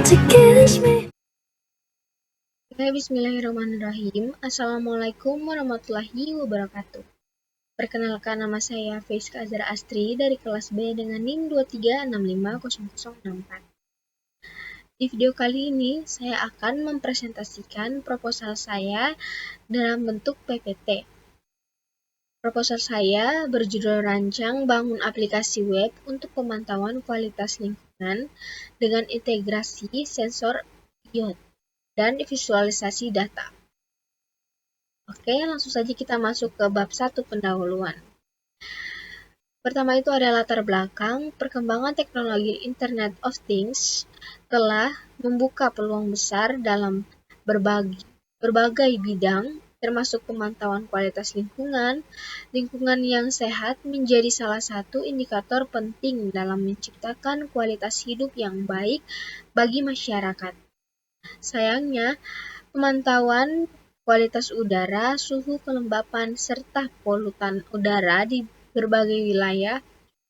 to kiss me. Bismillahirrahmanirrahim. Assalamualaikum warahmatullahi wabarakatuh. Perkenalkan, nama saya Faiska Azhar Astri dari kelas B dengan NIM 23650064. Di video kali ini, saya akan mempresentasikan proposal saya dalam bentuk PPT. Proposal saya berjudul Rancang Bangun Aplikasi Web untuk Pemantauan Kualitas Lingkungan dengan Integrasi Sensor IoT dan Visualisasi Data. Oke, langsung saja kita masuk ke bab 1 pendahuluan. Pertama itu ada latar belakang. Perkembangan teknologi Internet of Things telah membuka peluang besar dalam berbagai bidang, termasuk pemantauan kualitas lingkungan. Lingkungan yang sehat menjadi salah satu indikator penting dalam menciptakan kualitas hidup yang baik bagi masyarakat. Sayangnya, pemantauan kualitas udara, suhu, kelembapan, serta polutan udara di berbagai wilayah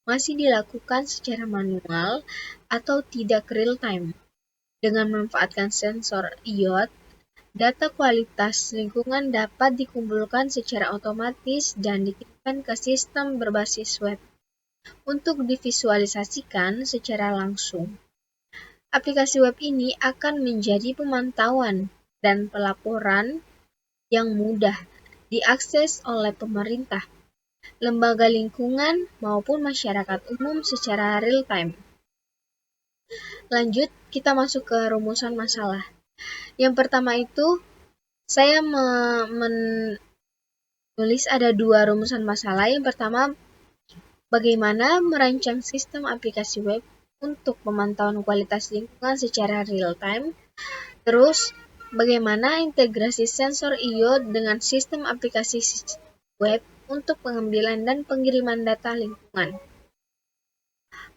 masih dilakukan secara manual atau tidak real-time. Dengan memanfaatkan sensor IoT, data kualitas lingkungan dapat dikumpulkan secara otomatis dan dikirimkan ke sistem berbasis web untuk divisualisasikan secara langsung. Aplikasi web ini akan menjadi pemantauan dan pelaporan yang mudah diakses oleh pemerintah, lembaga lingkungan, maupun masyarakat umum secara real-time. Lanjut, kita masuk ke rumusan masalah. Yang pertama itu, saya menulis ada 2 rumusan masalah. Yang pertama, bagaimana merancang sistem aplikasi web untuk pemantauan kualitas lingkungan secara real-time. Terus, bagaimana integrasi sensor IoT dengan sistem aplikasi web untuk pengambilan dan pengiriman data lingkungan.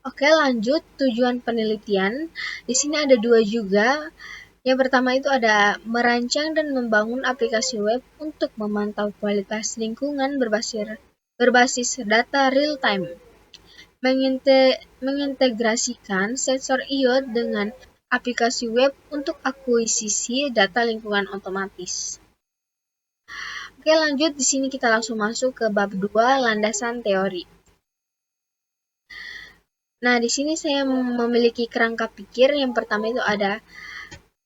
Oke, lanjut tujuan penelitian. Di sini ada 2 juga. Yang pertama itu ada merancang dan membangun aplikasi web untuk memantau kualitas lingkungan berbasis data real-time. Mengintegrasikan sensor IoT dengan aplikasi web untuk akuisisi data lingkungan otomatis. Oke, lanjut di sini kita langsung masuk ke bab 2, landasan teori. Nah, di sini saya memiliki kerangka pikir. Yang pertama itu ada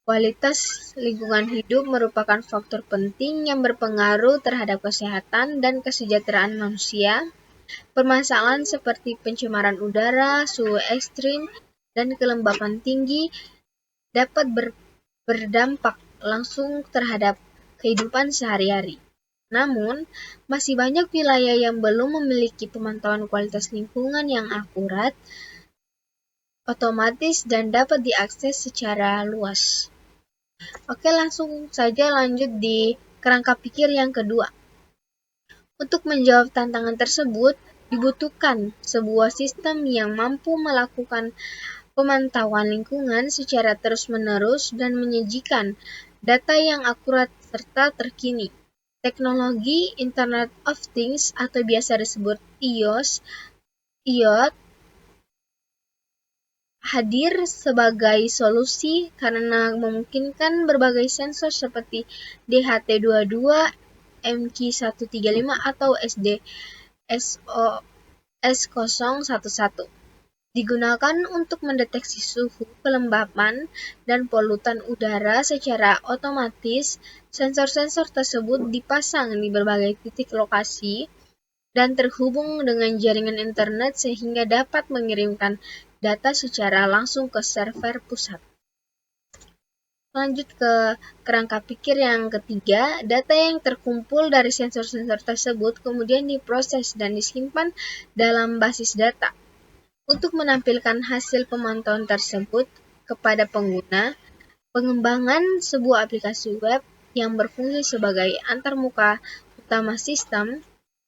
kualitas lingkungan hidup merupakan faktor penting yang berpengaruh terhadap kesehatan dan kesejahteraan manusia. Permasalahan seperti pencemaran udara, suhu ekstrim, dan kelembapan tinggi dapat berdampak langsung terhadap kehidupan sehari-hari. Namun, masih banyak wilayah yang belum memiliki pemantauan kualitas lingkungan yang akurat, otomatis, dan dapat diakses secara luas. Oke, langsung saja lanjut di kerangka pikir yang kedua. Untuk menjawab tantangan tersebut, dibutuhkan sebuah sistem yang mampu melakukan pemantauan lingkungan secara terus-menerus dan menyajikan data yang akurat serta terkini. Teknologi Internet of Things atau biasa disebut IoT hadir sebagai solusi karena memungkinkan berbagai sensor seperti DHT22, MQ135 atau S011 digunakan untuk mendeteksi suhu, kelembapan, dan polutan udara secara otomatis. Sensor-sensor tersebut dipasang di berbagai titik lokasi dan terhubung dengan jaringan internet sehingga dapat mengirimkan data secara langsung ke server pusat. Lanjut ke kerangka pikir yang ketiga, data yang terkumpul dari sensor-sensor tersebut kemudian diproses dan disimpan dalam basis data. Untuk menampilkan hasil pemantauan tersebut kepada pengguna, pengembangan sebuah aplikasi web yang berfungsi sebagai antarmuka utama sistem,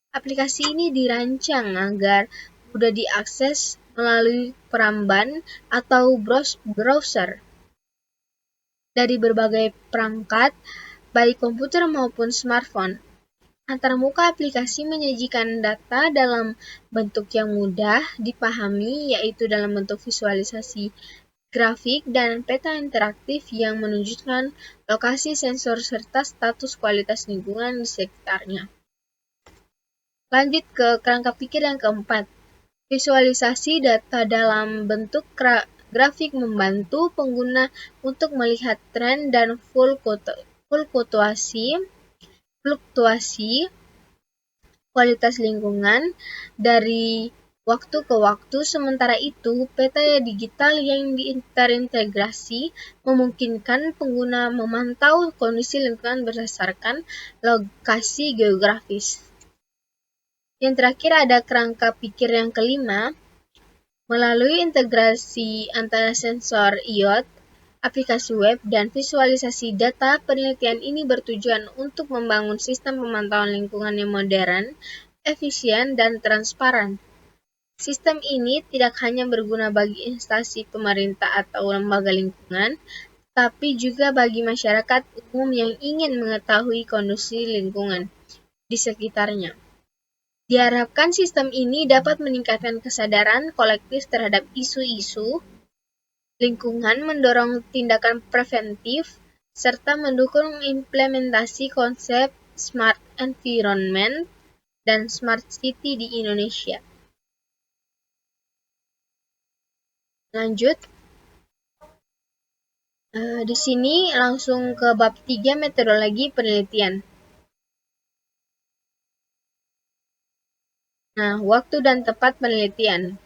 aplikasi ini dirancang agar mudah diakses melalui peramban atau browser dari berbagai perangkat, baik komputer maupun smartphone. Antarmuka aplikasi menyajikan data dalam bentuk yang mudah dipahami, yaitu dalam bentuk visualisasi grafik, dan peta interaktif yang menunjukkan lokasi sensor serta status kualitas lingkungan di sekitarnya. Lanjut ke kerangka pikir yang keempat. Visualisasi data dalam bentuk grafik membantu pengguna untuk melihat tren dan fluktuasi kualitas lingkungan dari waktu ke waktu. Sementara itu, peta digital yang terintegrasi memungkinkan pengguna memantau kondisi lingkungan berdasarkan lokasi geografis. Yang terakhir ada kerangka pikir yang kelima. Melalui integrasi antara sensor IoT, aplikasi web, dan visualisasi data, penelitian ini bertujuan untuk membangun sistem pemantauan lingkungan yang modern, efisien, dan transparan. Sistem ini tidak hanya berguna bagi instansi pemerintah atau lembaga lingkungan, tapi juga bagi masyarakat umum yang ingin mengetahui kondisi lingkungan di sekitarnya. Diharapkan sistem ini dapat meningkatkan kesadaran kolektif terhadap isu-isu lingkungan, mendorong tindakan preventif, serta mendukung implementasi konsep smart environment dan smart city di Indonesia. Lanjut. Di sini langsung ke bab 3 metodologi penelitian. Nah, waktu dan tempat penelitian.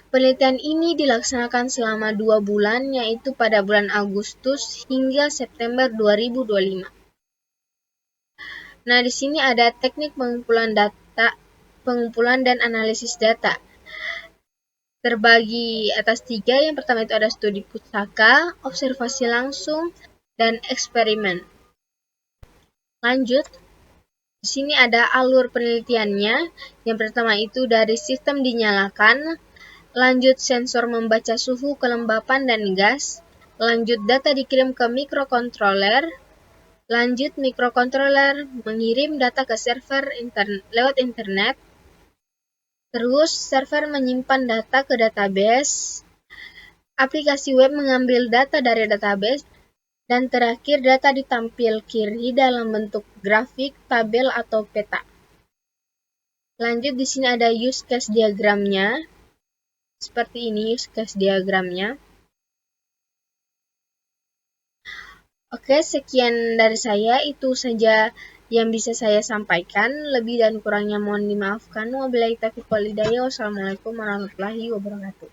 Penelitian ini dilaksanakan selama 2 bulan, yaitu pada bulan Agustus hingga September 2025. Nah, di sini ada teknik pengumpulan dan analisis data. Terbagi atas 3, yang pertama itu ada studi pusaka, observasi langsung, dan eksperimen. Lanjut. Di sini ada alur penelitiannya. Yang pertama itu dari sistem dinyalakan, lanjut sensor membaca suhu, kelembapan, dan gas, lanjut data dikirim ke mikrokontroler, lanjut mikrokontroler mengirim data ke server lewat internet, terus server menyimpan data ke database, aplikasi web mengambil data dari database, dan terakhir data ditampil kiri dalam bentuk grafik, tabel, atau peta. Lanjut, di sini ada use case diagramnya. Seperti ini use case diagramnya. Oke, sekian dari saya. Itu saja yang bisa saya sampaikan. Lebih dan kurangnya mohon dimaafkan. Wabillahi taufiq wal hidayah. Wassalamualaikum warahmatullahi wabarakatuh.